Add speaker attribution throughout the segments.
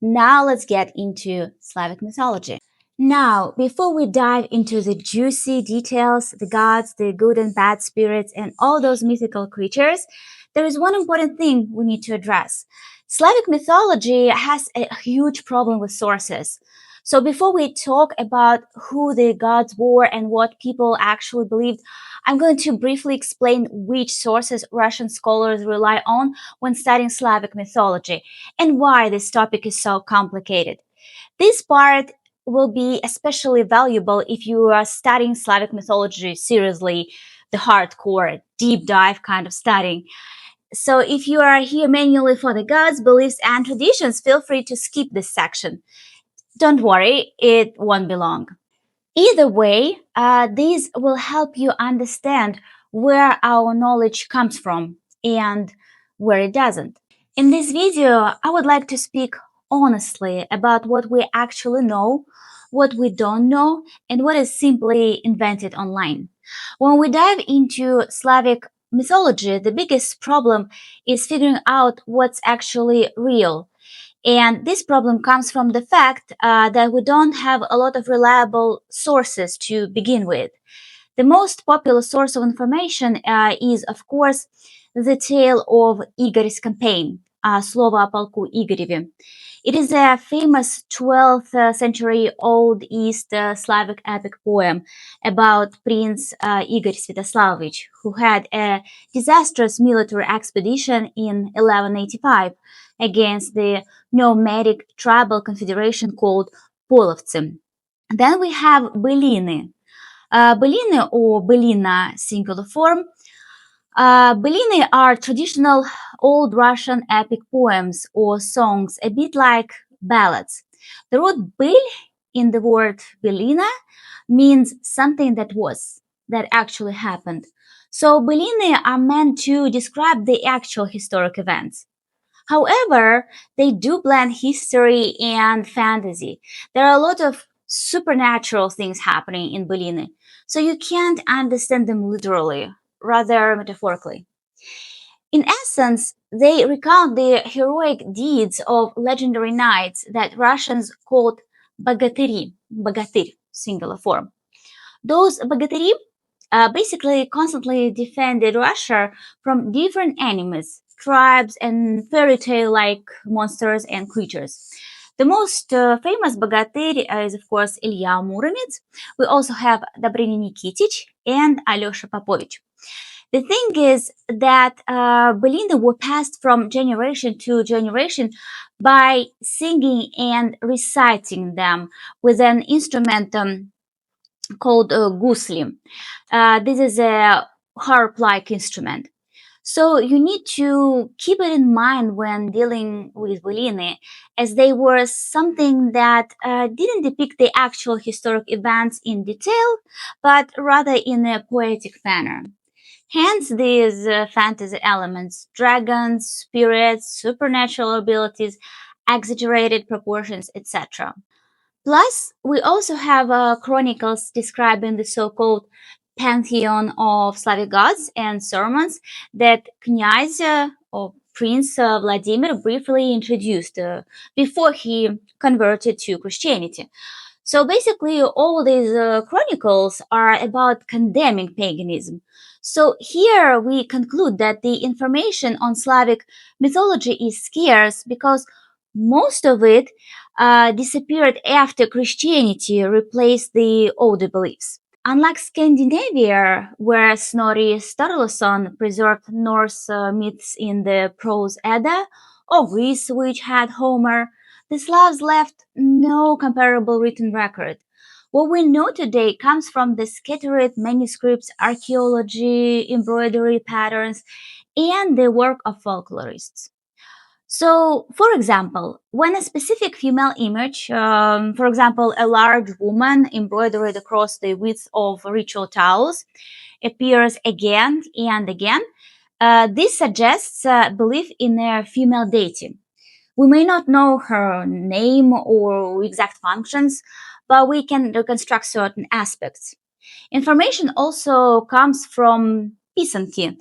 Speaker 1: Now let's get into Slavic mythology. Now, before we dive into the juicy details, the gods, the good and bad spirits, and all those mythical creatures, there is one important thing we need to address. Slavic mythology has a huge problem with sources. So before we talk about who the gods were and what people actually believed, I'm going to briefly explain which sources Russian scholars rely on when studying Slavic mythology and why this topic is so complicated. This part will be especially valuable if you are studying Slavic mythology seriously, the hardcore, deep dive kind of studying. So if you are here manually for the gods, beliefs, and traditions, feel free to skip this section. Don't worry, it won't be long. Either way, these will help you understand where our knowledge comes from and where it doesn't. In this video, I would like to speak honestly about what we actually know, what we don't know, and what is simply invented online. When we dive into Slavic mythology, the biggest problem is figuring out what's actually real. And this problem comes from the fact that we don't have a lot of reliable sources to begin with. The most popular source of information is, of course, the tale of Igor's campaign, Слово о полку Игореве. It is a famous 12th century Old East Slavic epic poem about Prince Igor Sviatoslavich, who had a disastrous military expedition in 1185 against the nomadic tribal confederation called Polovtsi. Then we have Beliny. Beliny or Belina singular form. Beliny are traditional old Russian epic poems or songs, a bit like ballads. The root "byl" in the word Belina means something that was, that actually happened. So Beliny are meant to describe the actual historic events. However, they do blend history and fantasy. There are a lot of supernatural things happening in Beliny, so you can't understand them literally, rather metaphorically. In essence, they recount the heroic deeds of legendary knights that Russians called bogatyri, bogatyr, singular form. Those bogatyri basically constantly defended Russia from different enemies, tribes, and fairy tale-like monsters and creatures. The most famous bogatyr is, of course, Ilya Muromets. We also have Dobrynya Nikitich and Alyosha Popovich. The thing is that Beliny were passed from generation to generation by singing and reciting them with an instrument called gusli. This is a harp-like instrument. So you need to keep it in mind when dealing with Beliny, as they were something that didn't depict the actual historic events in detail, but rather in a poetic manner. Hence these fantasy elements, dragons, spirits, supernatural abilities, exaggerated proportions, etc. Plus, we also have chronicles describing the so-called Pantheon of Slavic gods and sermons that Knyaz or Prince Vladimir briefly introduced before he converted to Christianity. So basically, all these chronicles are about condemning paganism. So here we conclude that the information on Slavic mythology is scarce because most of it disappeared after Christianity replaced the older beliefs. Unlike Scandinavia, where Snorri Sturluson preserved Norse myths in the prose Edda, or Greece, which had Homer, the Slavs left no comparable written record. What we know today comes from the scattered manuscripts, archaeology, embroidery patterns, and the work of folklorists. So, for example, when a specific female image, for example, a large woman embroidered across the width of ritual towels, appears again and again, this suggests belief in a female deity. We may not know her name or exact functions, but we can reconstruct certain aspects. Information also comes from pisanki,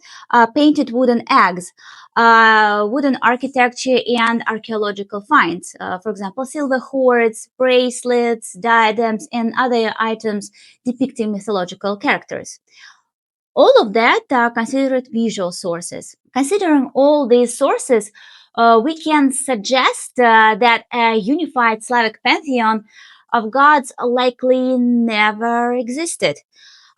Speaker 1: painted wooden eggs, wooden architecture, and archaeological finds. For example, silver hoards, bracelets, diadems, and other items depicting mythological characters. All of that are considered visual sources. Considering all these sources, we can suggest that a unified Slavic pantheon of gods likely never existed.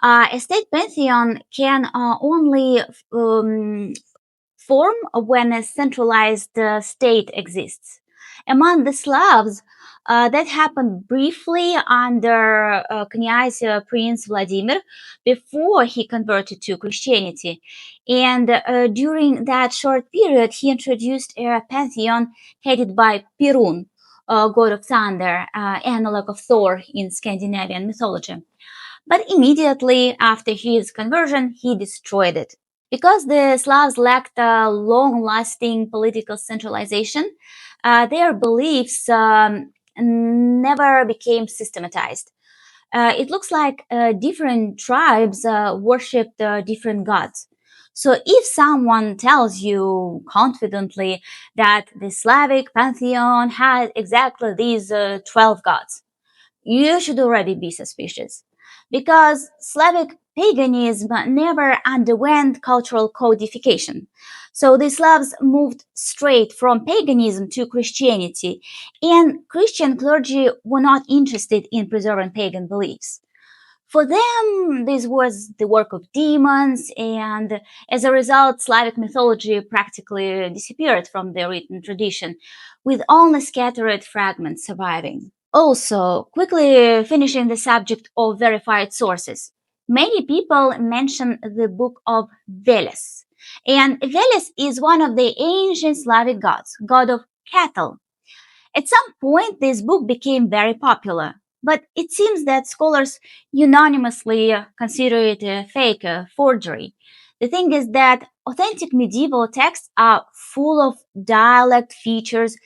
Speaker 1: A state pantheon can only form when a centralized state exists. Among the Slavs, that happened briefly under Knyaz Prince Vladimir before he converted to Christianity. And during that short period, he introduced a pantheon headed by Perun, god of thunder, analog of Thor in Scandinavian mythology. But immediately after his conversion, he destroyed it. Because the Slavs lacked a long-lasting political centralization, their beliefs never became systematized. It looks like different tribes worshipped different gods. So if someone tells you confidently that the Slavic pantheon had exactly these 12 gods, you should already be suspicious. Because Slavic paganism never underwent cultural codification. So the Slavs moved straight from paganism to Christianity, and Christian clergy were not interested in preserving pagan beliefs. For them, this was the work of demons, and as a result, Slavic mythology practically disappeared from the written tradition, with only scattered fragments surviving. Also, quickly finishing the subject of verified sources. Many people mention the book of Veles. And Veles is one of the ancient Slavic gods, god of cattle. At some point, this book became very popular, but it seems that scholars unanimously consider it a fake, a forgery. The thing is that authentic medieval texts are full of dialect features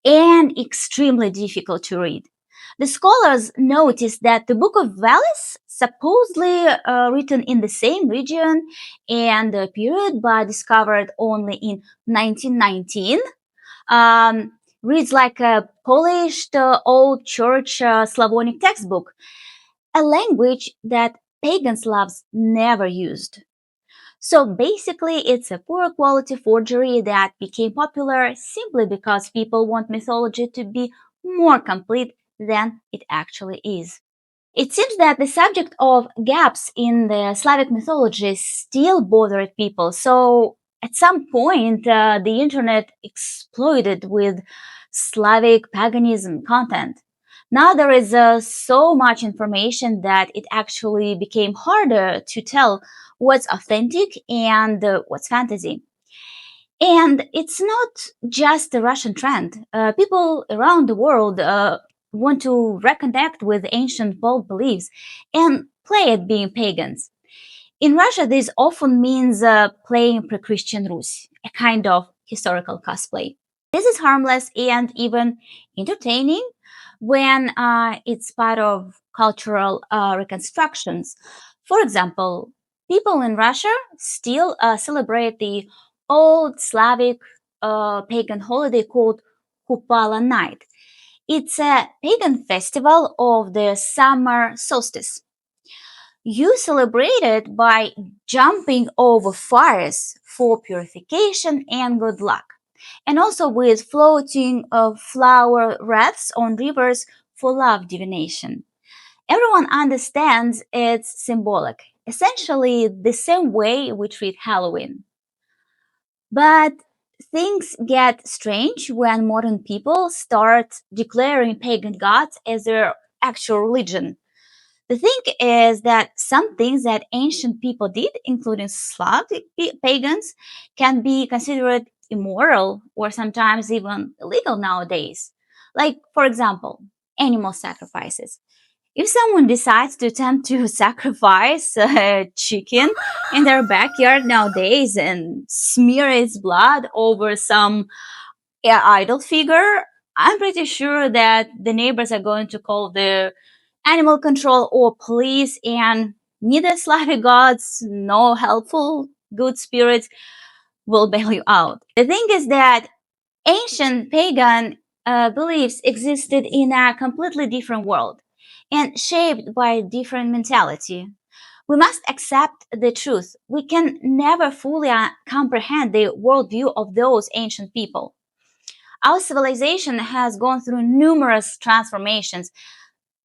Speaker 1: and extremely difficult to read. The scholars noticed that the Book of Veles, supposedly written in the same region and period but discovered only in 1919, um, reads like a polished old church Slavonic textbook, a language that pagan Slavs never used. So basically, it's a poor quality forgery that became popular simply because people want mythology to be more complete than it actually is. It seems that the subject of gaps in the Slavic mythology still bothered people, so at some point the internet exploded with Slavic paganism content. Now there is so much information that it actually became harder to tell what's authentic and what's fantasy. And it's not just a Russian trend. People around the world want to reconnect with ancient folk beliefs and play at being pagans. In Russia, this often means playing pre-Christian Rus, a kind of historical cosplay. This is harmless and even entertaining when it's part of cultural reconstructions. For example, people in Russia still celebrate the old Slavic pagan holiday called Kupala Night. It's a pagan festival of the summer solstice. You celebrate it by jumping over fires for purification and good luck, and also with floating flower wreaths on rivers for love divination. Everyone understands it's symbolic, essentially the same way we treat Halloween. But things get strange when modern people start declaring pagan gods as their actual religion. The thing is that some things that ancient people did, including Slavic pagans, can be considered immoral or sometimes even illegal nowadays. Like, for example, animal sacrifices. If someone decides to attempt to sacrifice a chicken in their backyard nowadays and smear its blood over some idol figure, I'm pretty sure that the neighbors are going to call the animal control or police, and neither Slavic gods nor helpful good spirits will bail you out. The thing is that ancient pagan beliefs existed in a completely different world and shaped by a different mentality. We must accept the truth. We can never fully comprehend the worldview of those ancient people. Our civilization has gone through numerous transformations,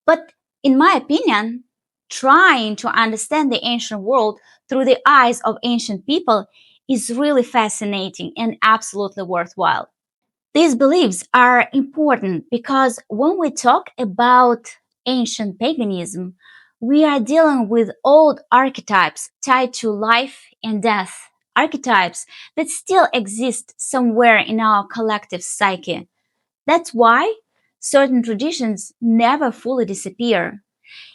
Speaker 1: but in my opinion, trying to understand the ancient world through the eyes of ancient people is really fascinating and absolutely worthwhile. These beliefs are important because when we talk about ancient paganism, we are dealing with old archetypes tied to life and death, archetypes that still exist somewhere in our collective psyche. That's why certain traditions never fully disappear.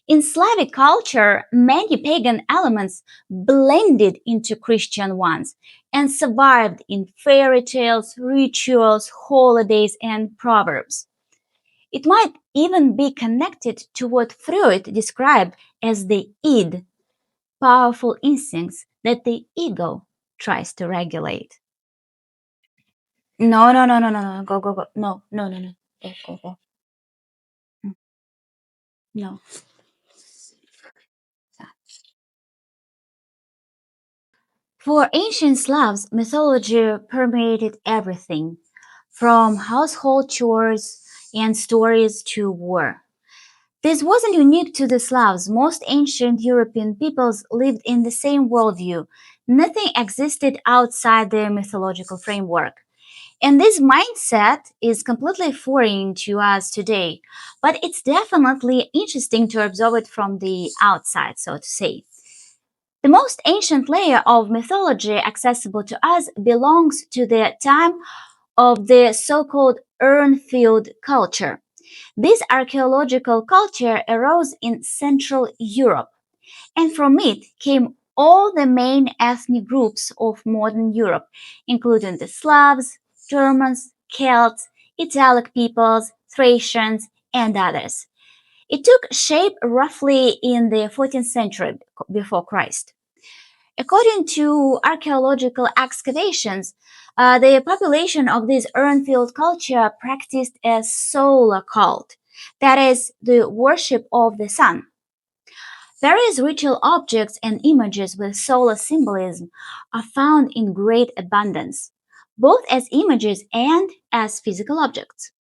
Speaker 1: In Slavic culture, many pagan elements blended into Christian ones and survived in fairy tales, rituals, holidays, and proverbs. It might even be connected to what Freud described as the id, powerful instincts that the ego tries to regulate. No, no, no, no, no, no, go, go, go. No, no, no, no. Go, go, go. No. For ancient Slavs, mythology permeated everything, from household chores and stories to war. This wasn't unique to the Slavs. Most ancient European peoples lived in the same worldview. Nothing existed outside their mythological framework. And this mindset is completely foreign to us today, but it's definitely interesting to observe it from the outside, so to say. The most ancient layer of mythology accessible to us belongs to the time of the so-called Urnfield culture. This archaeological culture arose in Central Europe, and from it came all the main ethnic groups of modern Europe, including the Slavs, Germans, Celts, Italic peoples, Thracians, and others. It took shape roughly in the 14th century before Christ. According to archaeological excavations, the population of this Urnfield culture practiced a solar cult, that is, the worship of the sun. Various ritual objects and images with solar symbolism are found in great abundance, both as images and as physical objects.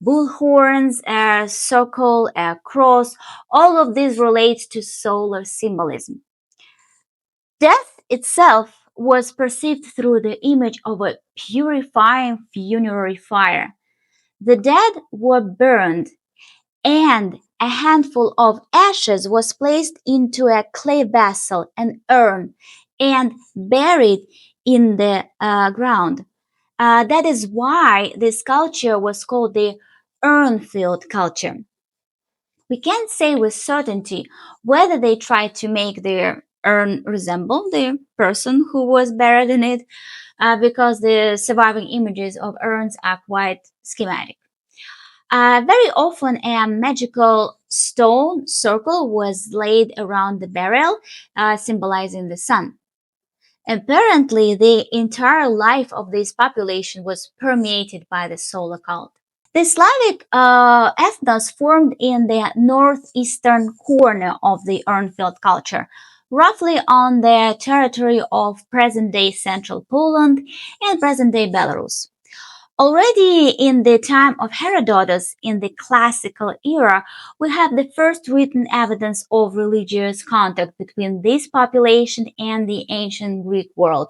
Speaker 1: Bull horns, a circle, a cross, all of this relates to solar symbolism. Death itself was perceived through the image of a purifying funerary fire. The dead were burned, and a handful of ashes was placed into a clay vessel, an urn, and buried in the ground. That is why this culture was called the Urnfield culture. We can't say with certainty whether they tried to make their urn resemble the person who was buried in it, because the surviving images of urns are quite schematic. Very often, a magical stone circle was laid around the burial, symbolizing the sun. Apparently, the entire life of this population was permeated by the solar cult. The Slavic ethnos formed in the northeastern corner of the Urnfield culture, roughly on the territory of present-day central Poland and present-day Belarus. Already in the time of Herodotus, in the classical era, we have the first written evidence of religious contact between this population and the ancient Greek world,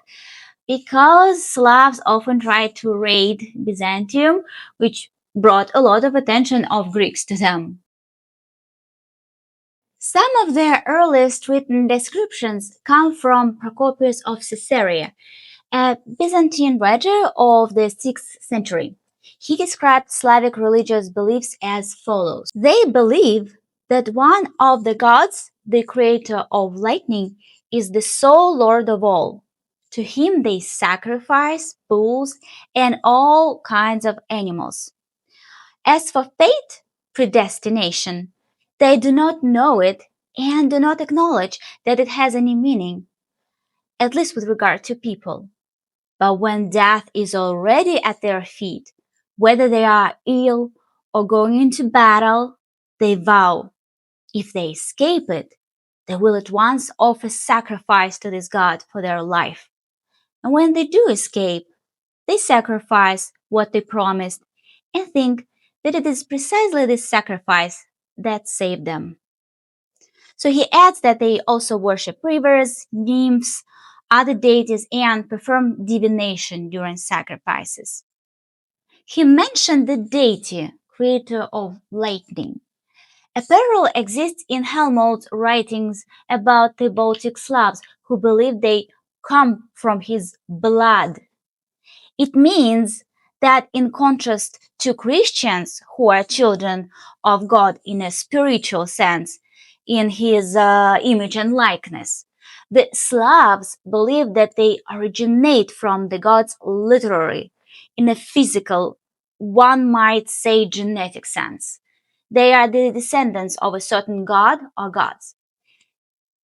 Speaker 1: because Slavs often tried to raid Byzantium, which brought a lot of attention of Greeks to them. Some of their earliest written descriptions come from Procopius of Caesarea, a Byzantine writer of the 6th century. He described Slavic religious beliefs as follows. They believe that one of the gods, the creator of lightning, is the sole lord of all. To him they sacrifice bulls and all kinds of animals. As for fate, predestination, they do not know it and do not acknowledge that it has any meaning. at least with regard to people. But when death is already at their feet, whether they are ill or going into battle, they vow, if they escape it, they will at once offer sacrifice to this god for their life. And when they do escape, they sacrifice what they promised and think that it is precisely this sacrifice that saved them. So he adds that they also worship rivers, nymphs, other deities, and perform divination during sacrifices. He mentioned the deity, creator of lightning. A parallel exists in Helmholtz's writings about the Baltic Slavs who believe they come from his blood. It means that in contrast to Christians who are children of God in a spiritual sense, in his image and likeness, the Slavs believe that they originate from the gods literally, in a physical, one might say genetic sense. They are the descendants of a certain god or gods.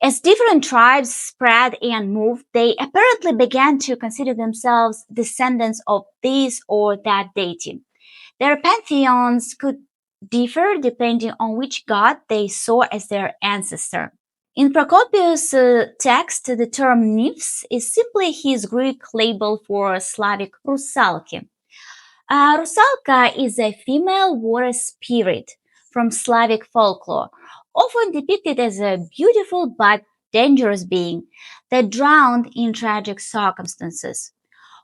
Speaker 1: As different tribes spread and moved, they apparently began to consider themselves descendants of this or that deity. Their pantheons could differ depending on which god they saw as their ancestor. In Procopius' text, the term nymphs is simply his Greek label for Slavic rusalki. Rusalka is a female water spirit from Slavic folklore, often depicted as a beautiful but dangerous being that drowned in tragic circumstances.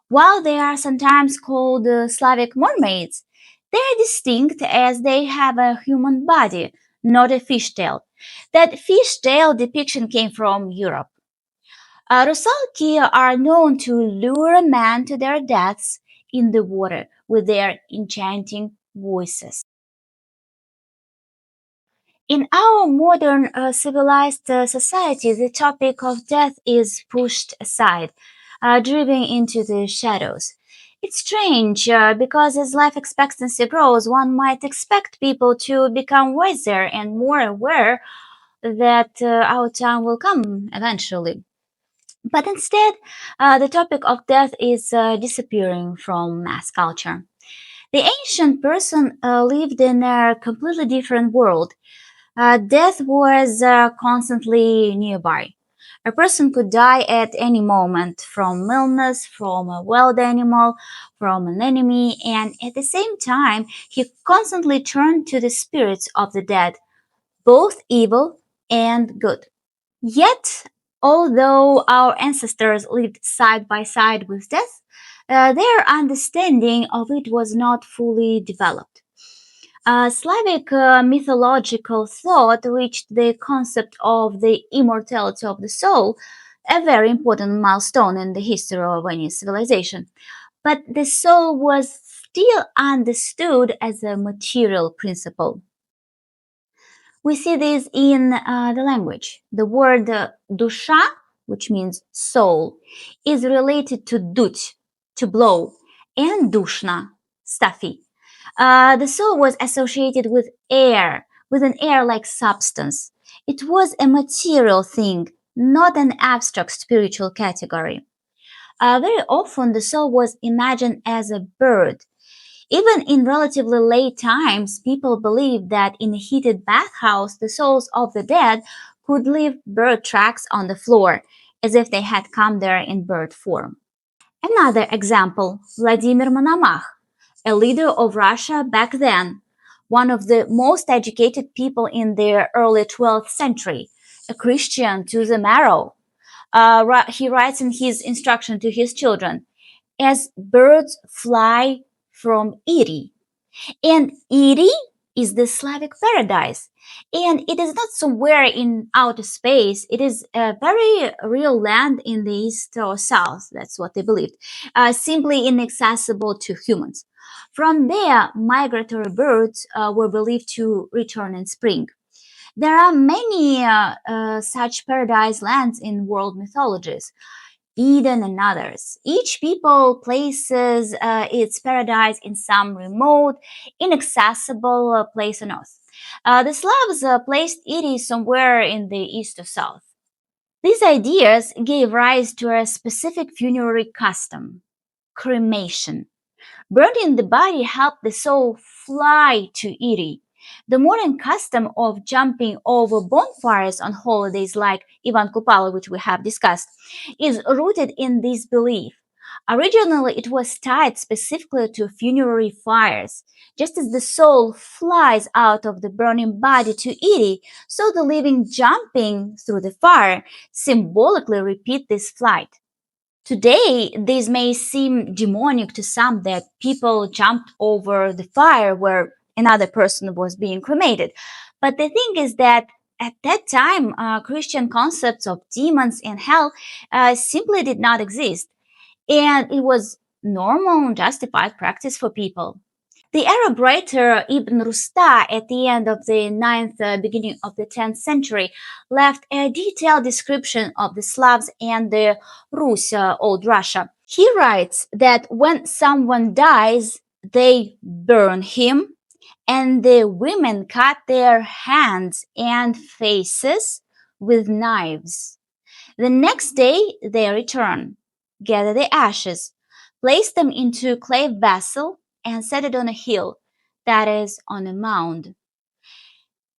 Speaker 1: While they are sometimes called Slavic mermaids, they are distinct as they have a human body, not a fishtail. That fishtail depiction came from Europe. Rusalki are known to lure men to their deaths in the water with their enchanting voices. In our modern civilized society, the topic of death is pushed aside, driven into the shadows. It's strange because as life expectancy grows, one might expect people to become wiser and more aware that our time will come eventually. But instead, the topic of death is disappearing from mass culture. The ancient person lived in a completely different world. Death was constantly nearby. A person could die at any moment from illness, from a wild animal, from an enemy, and at the same time, he constantly turned to the spirits of the dead, both evil and good. Yet, although our ancestors lived side by side with death, their understanding of it was not fully developed. Slavic mythological thought reached the concept of the immortality of the soul, a very important milestone in the history of any civilization. But the soul was still understood as a material principle. We see this in the language. The word dusha, which means soul, is related to dut, to blow, and dushna, stuffy. The soul was associated with air, with an air-like substance. It was a material thing, not an abstract spiritual category. Very often, the soul was imagined as a bird. Even in relatively late times, people believed that in a heated bathhouse, the souls of the dead could leave bird tracks on the floor, as if they had come there in bird form. Another example, Vladimir Monomach, a leader of Russia back then, one of the most educated people in the early 12th century, a Christian to the marrow. He writes in his instruction to his children, as birds fly from Iri. And Iri is the Slavic paradise. And it is not somewhere in outer space. It is a very real land in the east or south. That's what they believed. Simply inaccessible to humans. From there, migratory birds were believed to return in spring. There are many such paradise lands in world mythologies. Eden and others. Each people places its paradise in some remote, inaccessible place on earth. The Slavs placed Iri somewhere in the east or south. These ideas gave rise to a specific funerary custom, cremation. Burning the body helped the soul fly to Iri. The modern custom of jumping over bonfires on holidays like Ivan Kupala, which we have discussed, is rooted in this belief. Originally, it was tied specifically to funerary fires. Just as the soul flies out of the burning body to Iri, so the living jumping through the fire symbolically repeat this flight. Today, this may seem demonic to some that people jumped over the fire where another person was being cremated. But the thing is that at that time, Christian concepts of demons and hell simply did not exist. And it was normal, justified practice for people. The Arab writer Ibn Rusta at the end of the 9th, beginning of the 10th century, left a detailed description of the Slavs and the Rus, Old Russia. He writes that when someone dies, they burn him, and the women cut their hands and faces with knives. The next day, they return, gather the ashes, place them into a clay vessel, and set it on a hill, that is, on a mound.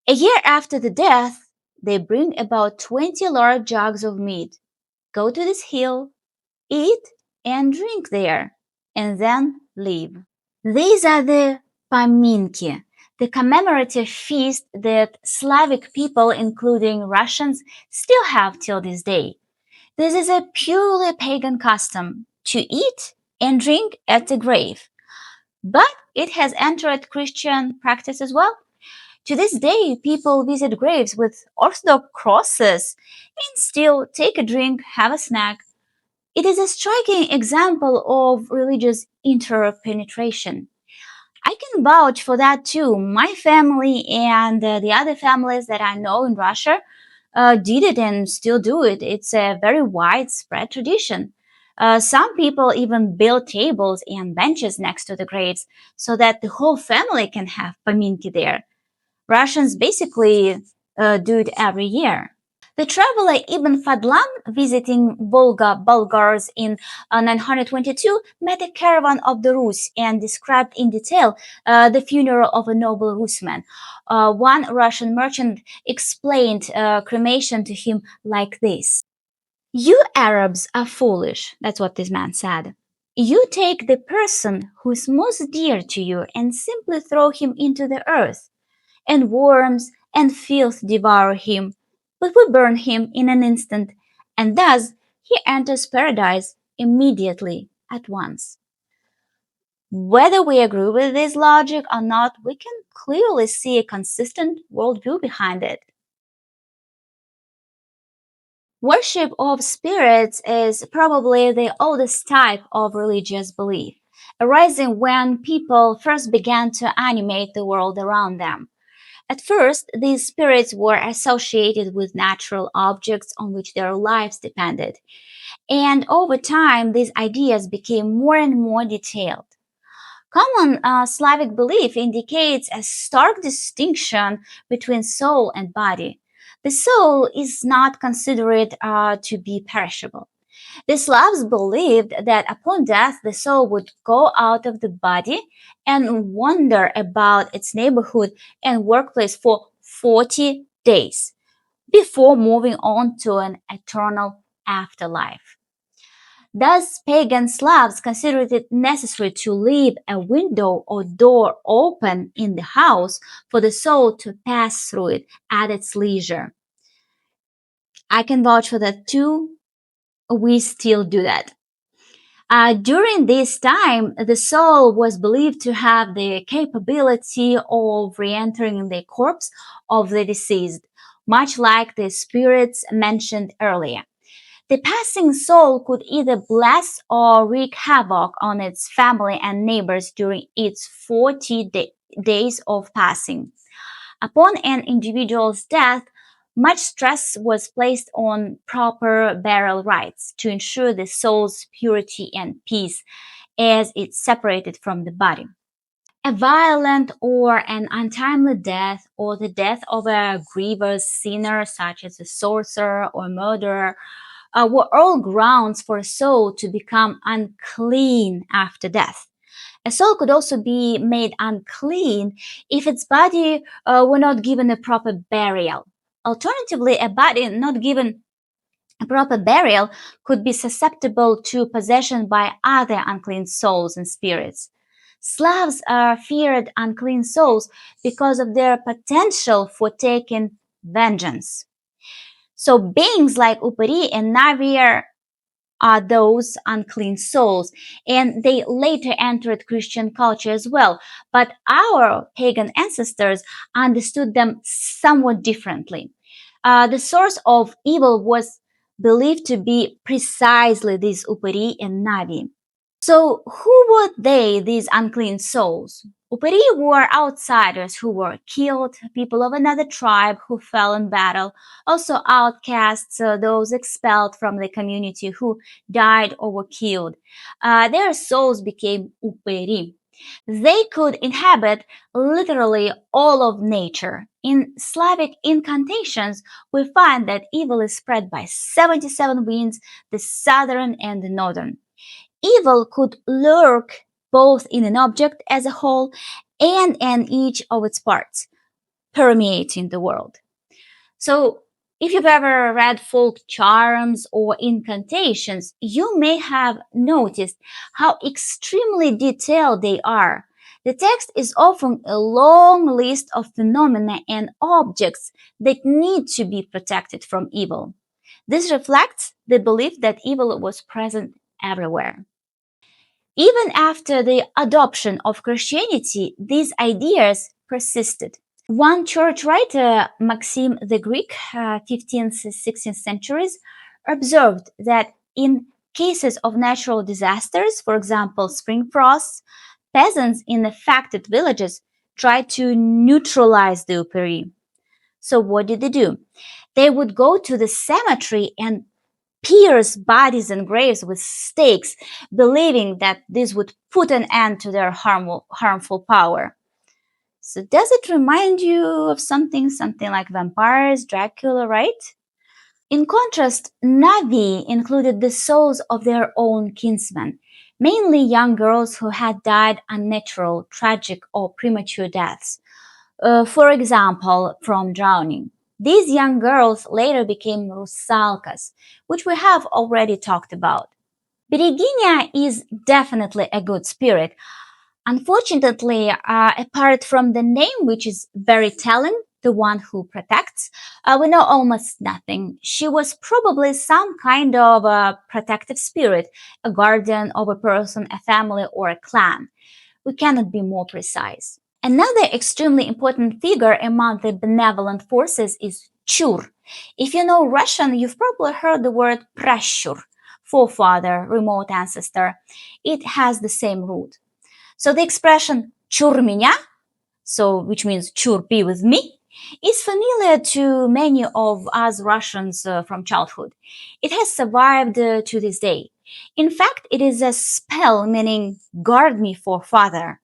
Speaker 1: A year after the death, they bring about 20 large jugs of meat, go to this hill, eat and drink there, and then leave. These are the paminki, the commemorative feast that Slavic people, including Russians, still have till this day. This is a purely pagan custom to eat and drink at the grave. But it has entered Christian practice as well. To this day, people visit graves with Orthodox crosses and still take a drink, have a snack. It is a striking example of religious interpenetration. I can vouch for that too. My family and the other families that I know in Russia did it and still do it. It's a very widespread tradition. Some people even build tables and benches next to the graves so that the whole family can have paminki there. Russians basically do it every year. The traveler Ibn Fadlan, visiting Volga Bulgars in 922, met a caravan of the Rus and described in detail the funeral of a noble Rusman. One Russian merchant explained cremation to him like this. You Arabs are foolish, that's what this man said. You take the person who is most dear to you and simply throw him into the earth, and worms and filth devour him, but we burn him in an instant, and thus he enters paradise immediately at once. Whether we agree with this logic or not, we can clearly see a consistent worldview behind it. Worship of spirits is probably the oldest type of religious belief, arising when people first began to animate the world around them. At first, these spirits were associated with natural objects on which their lives depended, and over time these ideas became more and more detailed. Common Slavic belief indicates a stark distinction between soul and body. The soul is not considered to be perishable. The Slavs believed that upon death the soul would go out of the body and wander about its neighborhood and workplace for 40 days before moving on to an eternal afterlife. Thus, pagan Slavs considered it necessary to leave a window or door open in the house for the soul to pass through it at its leisure. I can vouch for that too. We still do that. During this time, the soul was believed to have the capability of re-entering the corpse of the deceased, much like the spirits mentioned earlier. The passing soul could either bless or wreak havoc on its family and neighbors during its 40 days of passing. Upon an individual's death, much stress was placed on proper burial rites to ensure the soul's purity and peace as it separated from the body. A violent or an untimely death, or the death of a grievous sinner such as a sorcerer or murderer, were all grounds for a soul to become unclean after death. A soul could also be made unclean if its body were not given a proper burial. Alternatively, a body not given a proper burial could be susceptible to possession by other unclean souls and spirits. Slavs feared unclean souls because of their potential for taking vengeance. So beings like Upari and Navir are those unclean souls, and they later entered Christian culture as well. But our pagan ancestors understood them somewhat differently. The source of evil was believed to be precisely these Upari and Navi. So, who were they, these unclean souls? Upari were outsiders who were killed, people of another tribe who fell in battle, also outcasts, those expelled from the community who died or were killed. Their souls became Upari. They could inhabit literally all of nature. In Slavic incantations, we find that evil is spread by 77 winds, the southern and the northern. Evil could lurk both in an object as a whole and in each of its parts, permeating the world. So, if you've ever read folk charms or incantations, you may have noticed how extremely detailed they are. The text is often a long list of phenomena and objects that need to be protected from evil. This reflects the belief that evil was present everywhere. Even after the adoption of Christianity, these ideas persisted. One church writer, Maxim the Greek, 15th, 16th centuries, observed that in cases of natural disasters, for example, spring frosts, peasants in affected villages tried to neutralize the Upari. So what did they do? They would go to the cemetery and pierce bodies and graves with stakes, believing that this would put an end to their harmful power. So does it remind you of something like vampires, Dracula, right? In contrast, Navi included the souls of their own kinsmen, mainly young girls who had died unnatural, tragic, or premature deaths. For example, from drowning. These young girls later became rusalkas, which we have already talked about. Bereginia is definitely a good spirit. Unfortunately, apart from the name, which is very telling, the one who protects, we know almost nothing. She was probably some kind of a protective spirit, a guardian of a person, a family, or a clan. We cannot be more precise. Another extremely important figure among the benevolent forces is Chur. If you know Russian, you've probably heard the word prashur, forefather, remote ancestor. It has the same root. So the expression Chur меня, which means Chur be with me, is familiar to many of us Russians from childhood. It has survived to this day. In fact, it is a spell meaning guard me for father.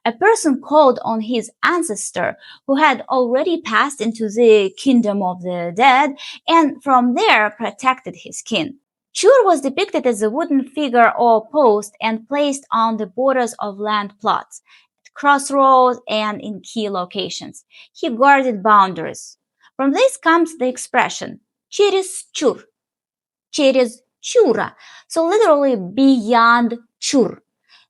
Speaker 1: A person called on his ancestor who had already passed into the kingdom of the dead and from there protected his kin. Chur was depicted as a wooden figure or post and placed on the borders of land plots, at crossroads and in key locations. He guarded boundaries. From this comes the expression через чур, через чура, so literally beyond chur,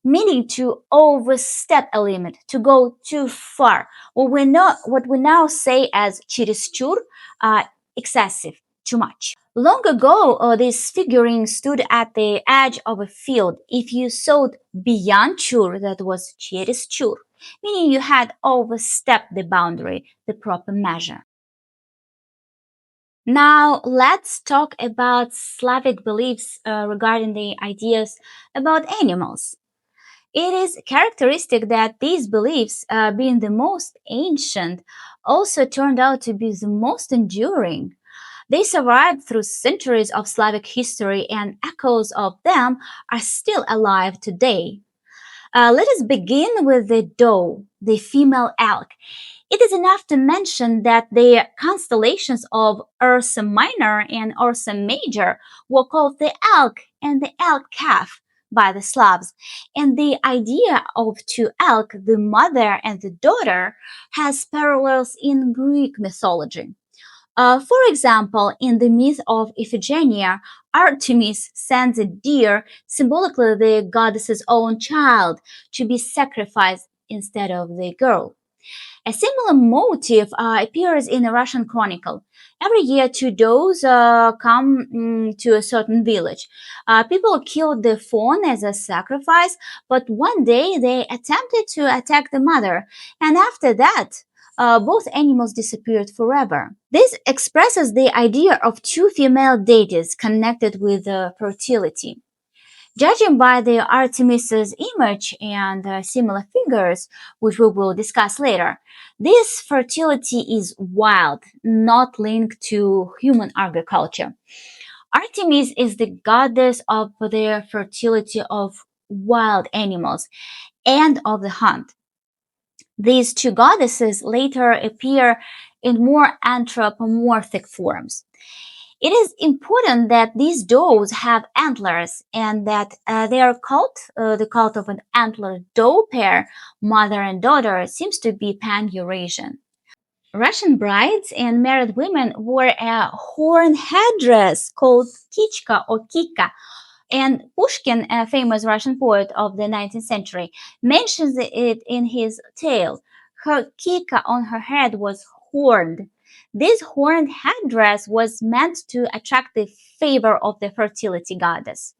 Speaker 1: meaning to overstep a limit, to go too far. What we now say as через чур, excessive, too much. Long ago, this figurine stood at the edge of a field. If you sowed beyond chur, that was через чур, meaning you had overstepped the boundary, the proper measure. Now, let's talk about Slavic beliefs regarding the ideas about animals. It is characteristic that these beliefs, being the most ancient, also turned out to be the most enduring. They survived through centuries of Slavic history and echoes of them are still alive today. Let us begin with the doe, the female elk. It is enough to mention that the constellations of Ursa Minor and Ursa Major were called the elk and the elk calf by the Slavs, and the idea of two elk, the mother and the daughter, has parallels in Greek mythology. For example, in the myth of Iphigenia, Artemis sends a deer, symbolically the goddess's own child, to be sacrificed instead of the girl. A similar motif appears in a Russian chronicle. Every year, two does come to a certain village. People killed the fawn as a sacrifice, but one day they attempted to attack the mother, and after that, both animals disappeared forever. This expresses the idea of two female deities connected with fertility. Judging by the Artemis's image and similar figures, which we will discuss later, this fertility is wild, not linked to human agriculture. Artemis is the goddess of the fertility of wild animals and of the hunt. These two goddesses later appear in more anthropomorphic forms. It is important that these does have antlers and that their cult, the cult of an antlered doe pair, mother and daughter, seems to be pan-Eurasian. Russian brides and married women wore a horn headdress called kichka or kika, and Pushkin, a famous Russian poet of the 19th century, mentions it in his tale. Her kika on her head was horned. This horned headdress was meant to attract the favor of the fertility goddess.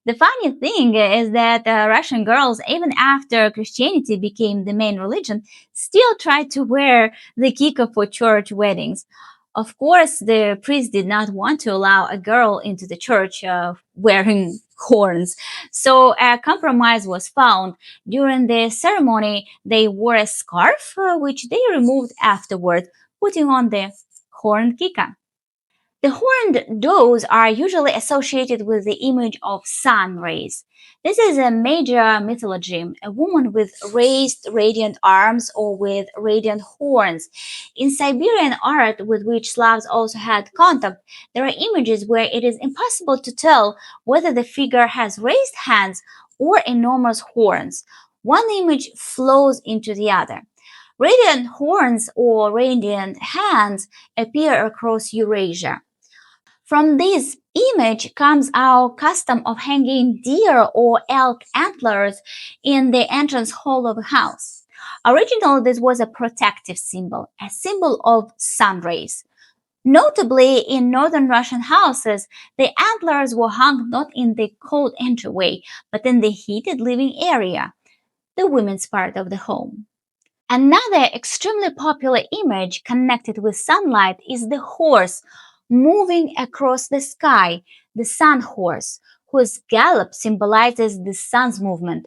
Speaker 1: The funny thing is that Russian girls, even after Christianity became the main religion, still tried to wear the kika for church weddings. Of course, the priest did not want to allow a girl into the church wearing horns, so a compromise was found. During the ceremony, they wore a scarf, which they removed afterward, putting on the horned kika. The horned does are usually associated with the image of sun rays. This is a major mythology, a woman with raised radiant arms or with radiant horns. In Siberian art, with which Slavs also had contact, there are images where it is impossible to tell whether the figure has raised hands or enormous horns. One image flows into the other. Radiant horns or radiant hands appear across Eurasia. From this image comes our custom of hanging deer or elk antlers in the entrance hall of a house. Originally, this was a protective symbol, a symbol of sun rays. Notably, in northern Russian houses, the antlers were hung not in the cold entryway, but in the heated living area, the women's part of the home. Another extremely popular image connected with sunlight is the horse moving across the sky, the sun horse, whose gallop symbolizes the sun's movement.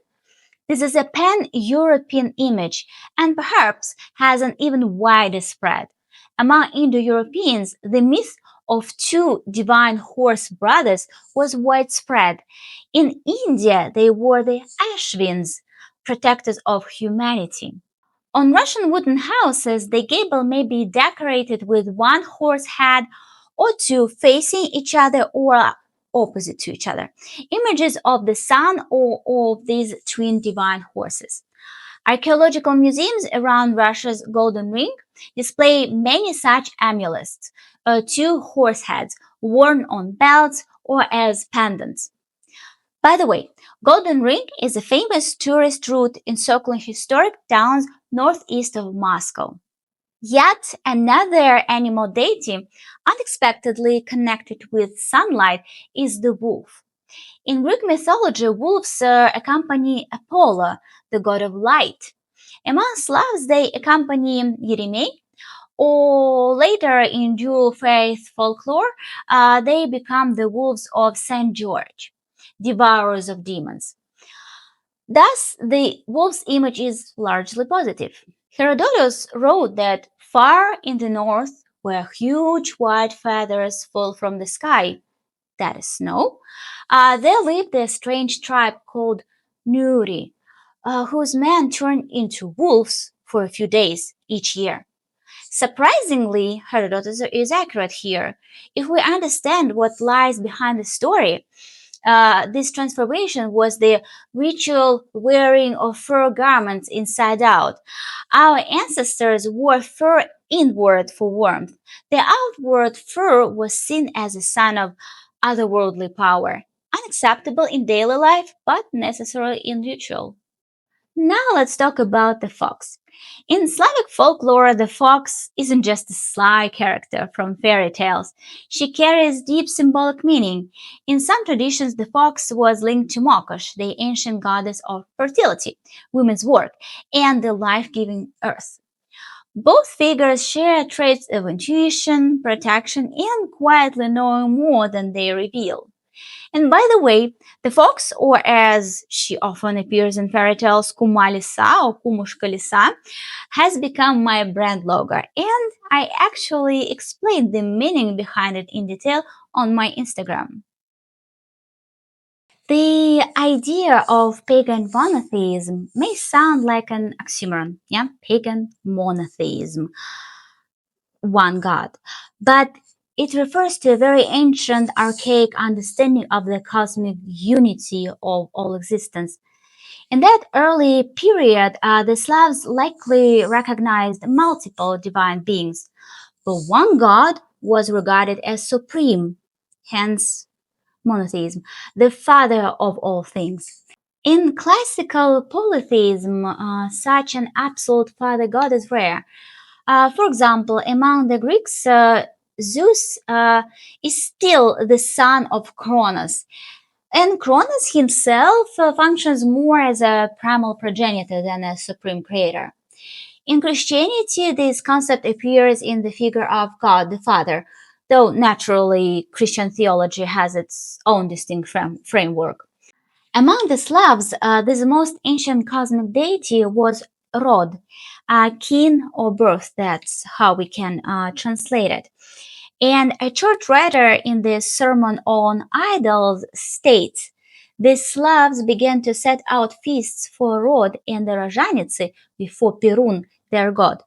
Speaker 1: This is a pan-European image and perhaps has an even wider spread. Among Indo-Europeans, the myth of two divine horse brothers was widespread. In India, they were the Ashwins, protectors of humanity. On Russian wooden houses, the gable may be decorated with one horse head or two facing each other or opposite to each other, images of the sun or of these twin divine horses. Archaeological museums around Russia's Golden Ring display many such amulets, two horse heads worn on belts or as pendants. By the way, Golden Ring is a famous tourist route encircling historic towns northeast of Moscow. Yet another animal deity unexpectedly connected with sunlight is the wolf. In Greek mythology, wolves accompany Apollo, the god of light. Among Slavs, they accompany Yeremei, or later in dual faith folklore, they become the wolves of Saint George, devourers of demons. Thus, the wolf's image is largely positive. Herodotus wrote that far in the north, where huge white feathers fall from the sky, that is snow, there lived a strange tribe called Nuri. whose men turn into wolves for a few days each year. Surprisingly, Herodotus is accurate here. If we understand what lies behind the story, this transformation was the ritual wearing of fur garments inside out. Our ancestors wore fur inward for warmth. The outward fur was seen as a sign of otherworldly power, unacceptable in daily life but necessary in ritual. Now let's talk about the fox. In Slavic folklore, the fox isn't just a sly character from fairy tales. She carries deep symbolic meaning. In some traditions, the fox was linked to Mokosh, the ancient goddess of fertility, women's work, and the life-giving earth. Both figures share traits of intuition, protection, and quietly knowing more than they reveal. And by the way, the fox, or as she often appears in fairy tales, Kumalisa or Kumushka, has become my brand logo, and I actually explained the meaning behind it in detail on my Instagram. The idea of pagan monotheism may sound like an oxymoron, yeah? Pagan monotheism, one god. But it refers to a very ancient, archaic understanding of the cosmic unity of all existence. In that early period, the Slavs likely recognized multiple divine beings, but one god was regarded as supreme, hence monotheism, the father of all things. In classical polytheism, such an absolute father god is rare. For example, among the Greeks, Zeus is still the son of Cronus, and Cronus himself functions more as a primal progenitor than a supreme creator. In Christianity, this concept appears in the figure of God the Father, though naturally Christian theology has its own distinct framework. Among the Slavs, this most ancient cosmic deity was Rod, kin or birth, that's how we can translate it. And a church writer in the Sermon on Idols states, the Slavs began to set out feasts for Rod and the Rozhanitsy before Perun, their god.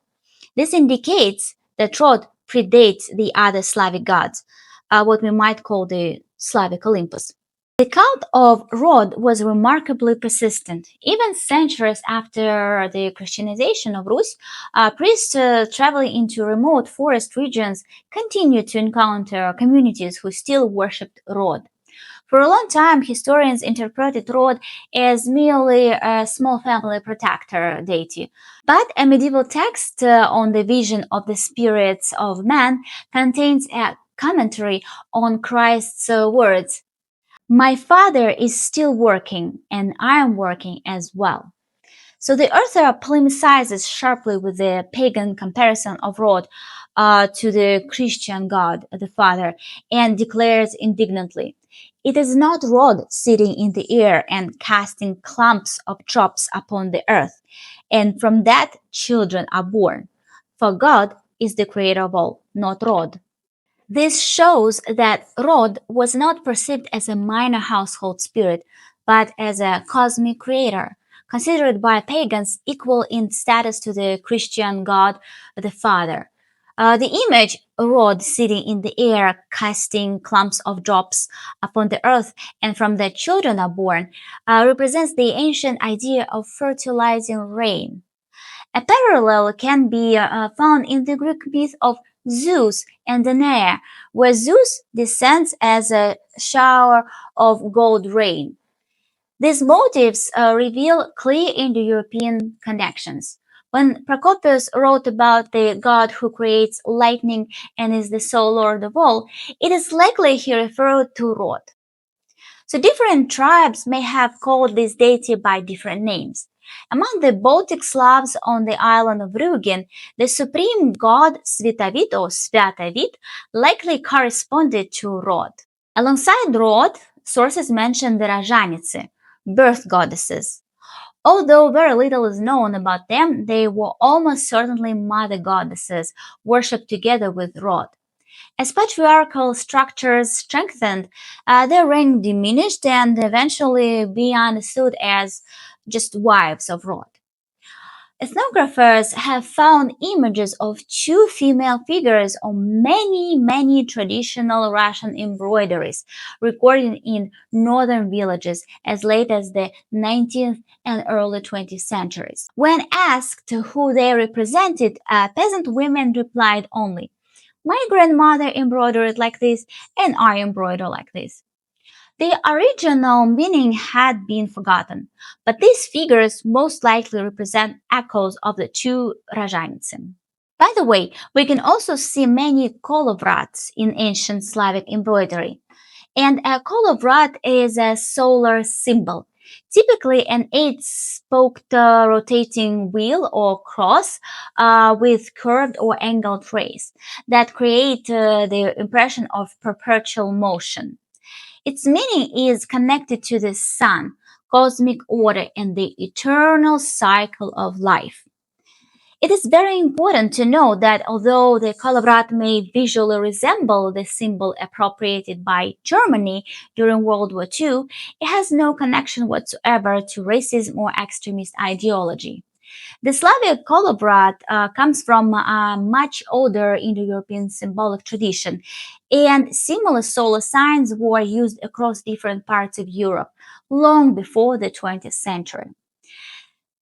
Speaker 1: This indicates that Rod predates the other Slavic gods, what we might call the Slavic Olympus. The cult of Rod was remarkably persistent. Even centuries after the Christianization of Rus, priests traveling into remote forest regions continued to encounter communities who still worshipped Rod. For a long time, historians interpreted Rod as merely a small family protector deity. But a medieval text on the vision of the spirits of man contains a commentary on Christ's words. My father is still working, and I am working as well. So the author polemicizes sharply with the pagan comparison of Rod to the Christian God, the Father, and declares indignantly, it is not Rod sitting in the air and casting clumps of drops upon the earth, and from that children are born. For God is the creator of all, not Rod. This shows that Rod was not perceived as a minor household spirit, but as a cosmic creator, considered by pagans equal in status to the Christian God, the Father. The image, Rod sitting in the air, casting clumps of drops upon the earth, and from that children are born, represents the ancient idea of fertilizing rain. A parallel can be found in the Greek myth of Zeus and Danae, where Zeus descends as a shower of gold rain. These motifs reveal clear Indo-European connections. When Procopius wrote about the god who creates lightning and is the sole lord of all, it is likely he referred to Rod. So different tribes may have called this deity by different names. Among the Baltic Slavs on the island of Rügen, the supreme god Svitavit or Svyatavit likely corresponded to Rod. Alongside Rod, sources mention the Rozhanitsy, birth goddesses. Although very little is known about them, they were almost certainly mother goddesses worshipped together with Rod. As patriarchal structures strengthened, their rank diminished and eventually be understood as just wives of Rod. Ethnographers have found images of two female figures on many traditional Russian embroideries recorded in northern villages as late as the 19th and early 20th centuries. When asked who they represented, peasant women replied only, "My grandmother embroidered like this, and I embroider like this." The original meaning had been forgotten, but these figures most likely represent echoes of the two Rozhanitsy. By the way, we can also see many Kolovrats in ancient Slavic embroidery, and a Kolovrat is a solar symbol, typically an eight-spoked rotating wheel or cross with curved or angled rays that create the impression of perpetual motion. Its meaning is connected to the sun, cosmic order, and the eternal cycle of life. It is very important to know that although the Kolovrat may visually resemble the symbol appropriated by Germany during World War II, it has no connection whatsoever to racism or extremist ideology. The Slavic Kolovrat comes from a much older Indo-European symbolic tradition, and similar solar signs were used across different parts of Europe long before the 20th century.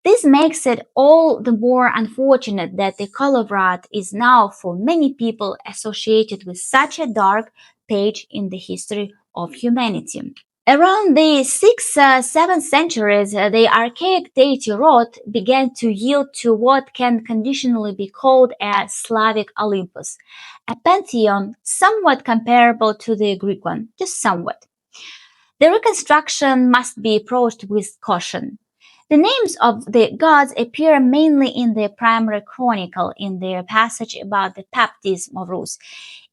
Speaker 1: This makes it all the more unfortunate that the Kolovrat is now for many people associated with such a dark page in the history of humanity. Around the 6th, 7th centuries, the archaic deity Rod began to yield to what can conditionally be called a Slavic Olympus, a pantheon somewhat comparable to the Greek one, just somewhat. The reconstruction must be approached with caution. The names of the gods appear mainly in the primary chronicle in their passage about the baptism of Rus,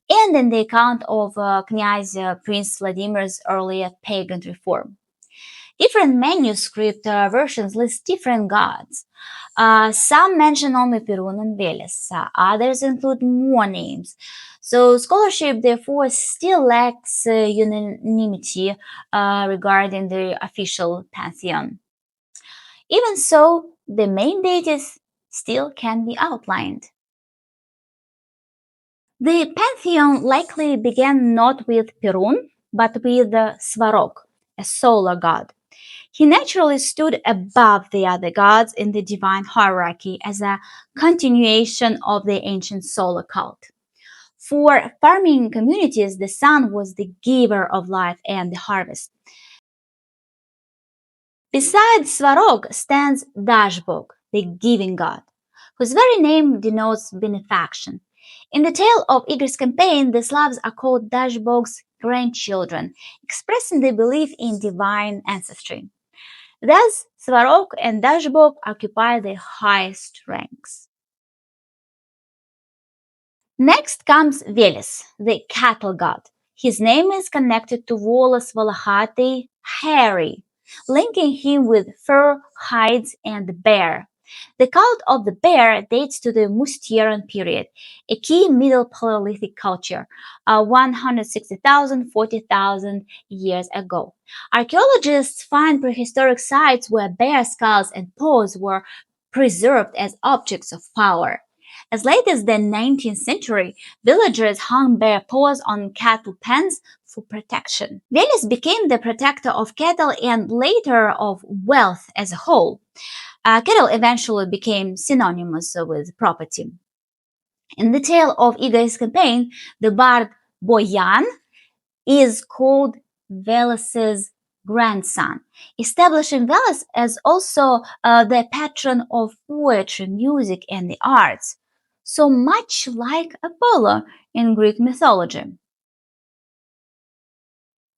Speaker 1: and in the account of Knyaz Prince Vladimir's earlier pagan reform. Different manuscript versions list different gods. Some mention only Perun and Veles, others include more names. So scholarship therefore still lacks unanimity regarding the official pantheon. Even so, the main deities still can be outlined. The pantheon likely began not with Perun, but with Svarog, a solar god. He naturally stood above the other gods in the divine hierarchy as a continuation of the ancient solar cult. For farming communities, the sun was the giver of life and the harvest. Beside Svarog stands Dazhbog, the giving god, whose very name denotes benefaction. In the tale of Igor's campaign, the Slavs are called Dazhbog's grandchildren, expressing their belief in divine ancestry. Thus, Svarog and Dazhbog occupy the highest ranks. Next comes Veles, the cattle god. His name is connected to Volos Volохатый, hairy, linking him with fur, hides, and the bear. The cult of the bear dates to the Mousterian period, a key Middle Paleolithic culture, 160,000 40,000 years ago. Archaeologists find prehistoric sites where bear skulls and paws were preserved as objects of power. As late as the 19th century, villagers hung bear paws on cattle pens for protection. Veles became the protector of cattle and later of wealth as a whole. Cattle eventually became synonymous with property. In the tale of Igor's campaign, the bard Boyan is called Veles's grandson, establishing Veles as also the patron of poetry, music, and the arts, so much like Apollo in Greek mythology.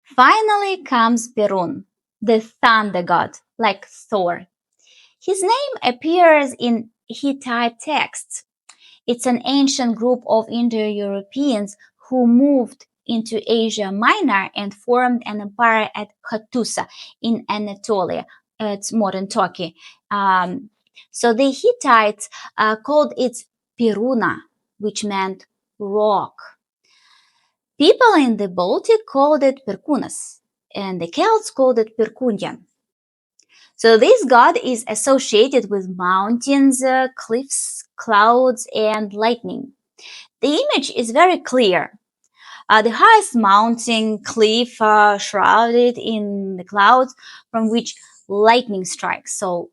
Speaker 1: Finally comes Perun, the thunder god, like Thor. His name appears in Hittite texts. It's an ancient group of Indo-Europeans who moved into Asia Minor and formed an empire at Hattusa in Anatolia. It's modern Turkey. So the Hittites called it Peruna, which meant rock. People in the Baltic called it Perkunas, and the Celts called it Perkunian. So this god is associated with mountains, cliffs, clouds, and lightning. The image is very clear. The highest mountain cliff shrouded in the clouds from which lightning strikes. So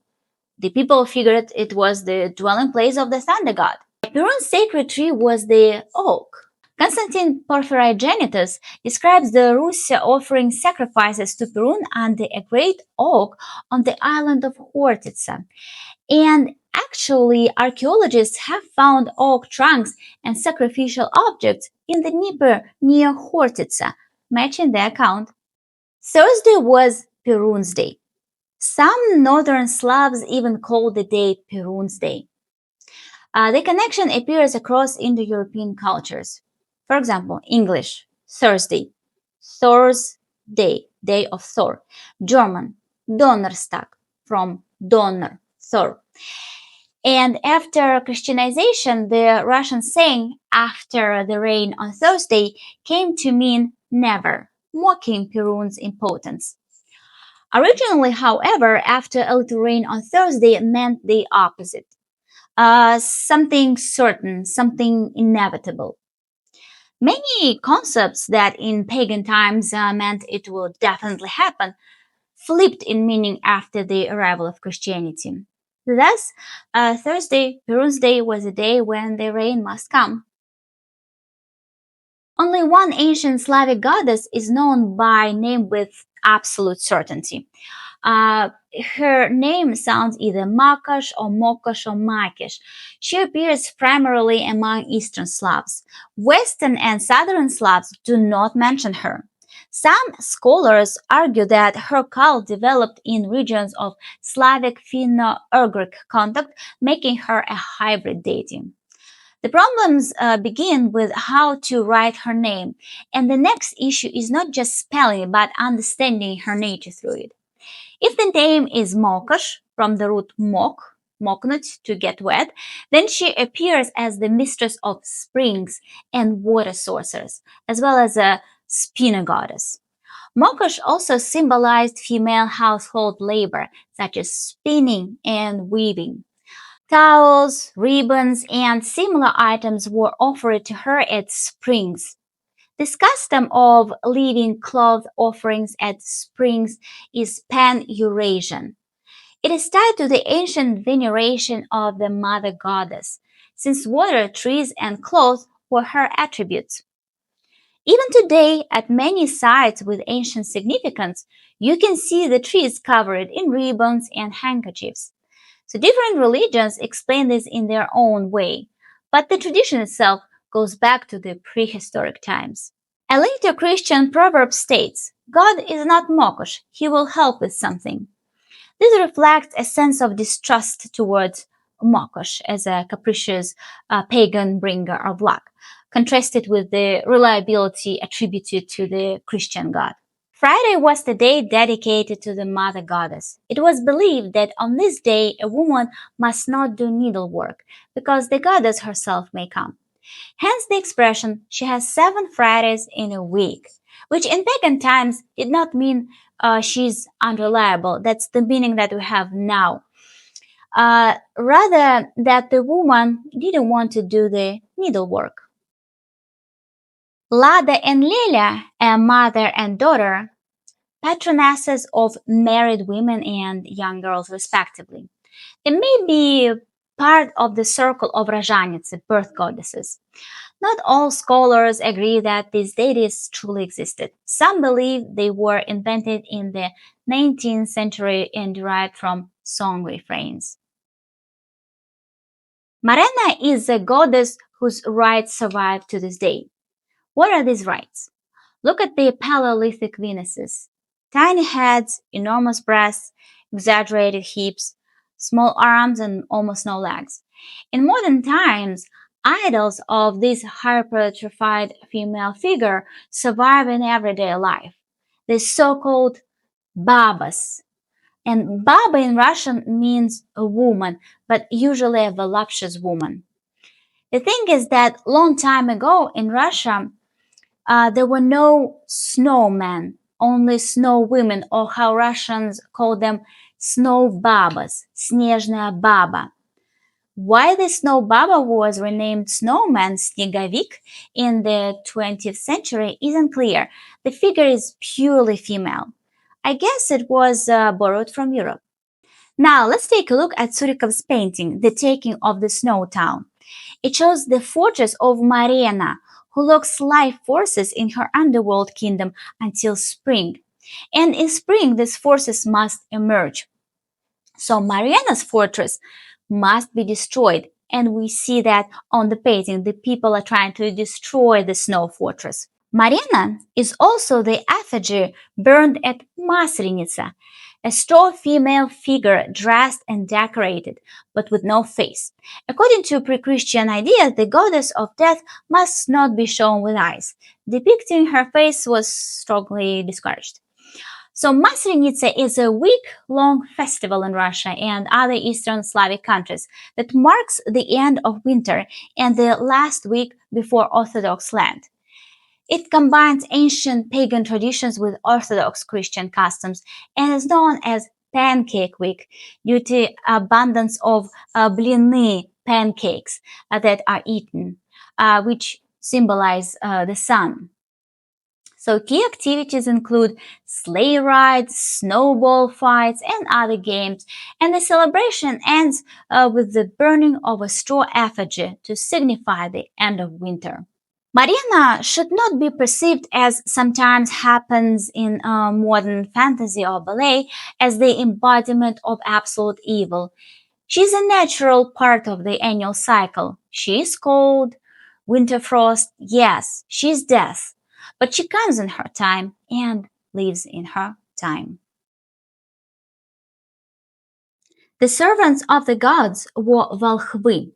Speaker 1: the people figured it was the dwelling place of the thunder god. Perun's sacred tree was the oak. Constantine Porphyrogenitus describes the Rus offering sacrifices to Perun under a great oak on the island of Hortitsa. And actually, archaeologists have found oak trunks and sacrificial objects in the Dnieper near Hortitsa, matching the account. Thursday was Perun's day. Some northern Slavs even call the day Perun's day. The connection appears across Indo-European cultures. For example, English, Thursday, Thor's day, day of Thor. German, Donnerstag, from Donner, Thor. And after Christianization, the Russian saying after the rain on Thursday came to mean never, mocking Perun's importance. Originally, however, after a little rain on Thursday meant the opposite. Something certain, something inevitable. Many concepts that in pagan times meant it will definitely happen flipped in meaning after the arrival of Christianity. Thus, Thursday, Perun's Day, was a day when the rain must come. Only one ancient Slavic goddess is known by name with absolute certainty. Her name sounds either Mokosh or Mokosh or Makish. She appears primarily among Eastern Slavs. Western and Southern Slavs do not mention her. Some scholars argue that her cult developed in regions of Slavic Finno-Ugric contact, making her a hybrid deity. The problems begin with how to write her name, and the next issue is not just spelling but understanding her nature through it. If the name is Mokosh, from the root mok, moknut, to get wet, then she appears as the mistress of springs and water sources, as well as a spinner goddess. Mokosh also symbolized female household labor, such as spinning and weaving. Towels, ribbons, and similar items were offered to her at springs. This custom of leaving cloth offerings at springs is pan-Eurasian. It is tied to the ancient veneration of the mother goddess, since water, trees, and cloth were her attributes. Even today, at many sites with ancient significance, you can see the trees covered in ribbons and handkerchiefs. So different religions explain this in their own way, but the tradition itself goes back to the prehistoric times. A later Christian proverb states, God is not Mokosh, he will help with something. This reflects a sense of distrust towards Mokosh as a capricious pagan bringer of luck, contrasted with the reliability attributed to the Christian god. Friday was the day dedicated to the mother goddess. It was believed that on this day a woman must not do needlework, because the goddess herself may come. Hence the expression, she has 7 Fridays in a week, which in pagan times did not mean she's unreliable. That's the meaning that we have now. Rather, that the woman didn't want to do the needlework. Lada and Lelya, a mother and daughter, patronesses of married women and young girls respectively. They may be part of the circle of Rozhanitsy, birth goddesses. Not all scholars agree that these deities truly existed. Some believe they were invented in the 19th century and derived from song refrains. Marena is a goddess whose rites survive to this day. What are these rites? Look at the Paleolithic Venuses. Tiny heads, enormous breasts, exaggerated hips, small arms, and almost no legs. In modern times, idols of this hypertrophied female figure survive in everyday life. The so-called babas. And baba in Russian means a woman, but usually a voluptuous woman. The thing is that long time ago in Russia, there were no snowmen, only snow women, or how Russians call them, snow babas, Снежная баба. Why the snow baba was renamed snowman Снеговик in the 20th century isn't clear. The figure is purely female. I guess it was borrowed from Europe. Now let's take a look at Surikov's painting, The Taking of the Snow Town. It shows the fortress of Marena, who locks life forces in her underworld kingdom until spring. And in spring, these forces must emerge. So Marena's fortress must be destroyed, and we see that on the painting. The people are trying to destroy the snow fortress. Marena is also the effigy burned at Maslenitsa, a straw female figure dressed and decorated, but with no face. According to pre-Christian ideas, the goddess of death must not be shown with eyes. Depicting her face was strongly discouraged. So Maslenitsa is a week-long festival in Russia and other Eastern Slavic countries that marks the end of winter and the last week before Orthodox Lent. It combines ancient pagan traditions with Orthodox Christian customs and is known as Pancake Week due to the abundance of bliny pancakes that are eaten, which symbolize the sun. So key activities include sleigh rides, snowball fights, and other games, and the celebration ends with the burning of a straw effigy to signify the end of winter. Marena should not be perceived, as sometimes happens in modern fantasy or ballet, as the embodiment of absolute evil. She is a natural part of the annual cycle. She is cold, winter frost, yes, she is death, but she comes in her time and lives in her time. The servants of the gods were Volkhvy,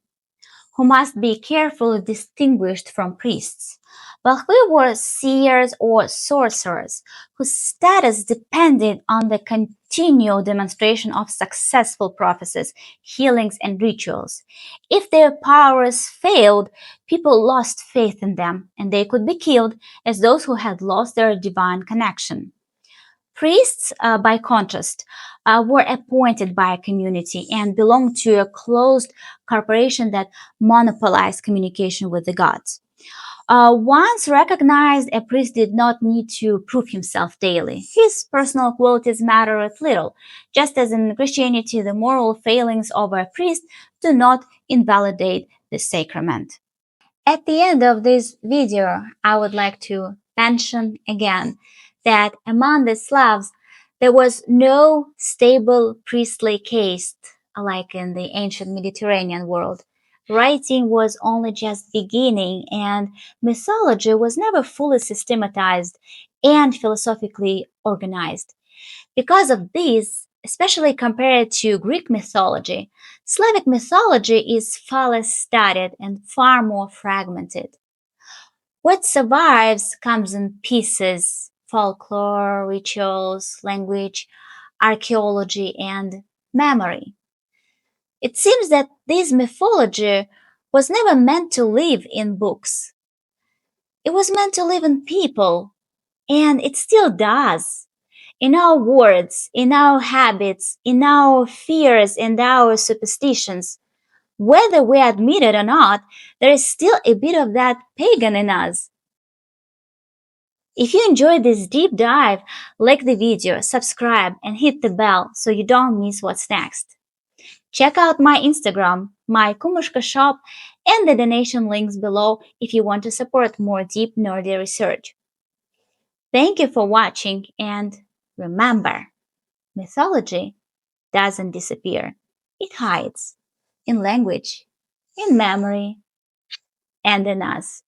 Speaker 1: who must be carefully distinguished from priests. Volkhvy were seers or sorcerers, whose status depended on the continual demonstration of successful prophecies, healings, and rituals. If their powers failed, people lost faith in them, and they could be killed as those who had lost their divine connection. Priests, by contrast, were appointed by a community and belonged to a closed corporation that monopolized communication with the gods. Once recognized, a priest did not need to prove himself daily. His personal qualities mattered little, just as in Christianity the moral failings of a priest do not invalidate the sacrament. At the end of this video, I would like to mention again that among the Slavs, there was no stable priestly caste like in the ancient Mediterranean world. Writing was only just beginning, and mythology was never fully systematized and philosophically organized. Because of this, especially compared to Greek mythology, Slavic mythology is far less studied and far more fragmented. What survives comes in pieces: folklore, rituals, language, archaeology, and memory. It seems that this mythology was never meant to live in books. It was meant to live in people, and it still does. In our words, in our habits, in our fears and our superstitions. Whether we admit it or not, there is still a bit of that pagan in us. If you enjoyed this deep dive, like the video, subscribe, and hit the bell so you don't miss what's next. Check out my Instagram, my Kumushka shop, and the donation links below if you want to support more deep nerdy research. Thank you for watching, and remember, mythology doesn't disappear. It hides in language, in memory, and in us.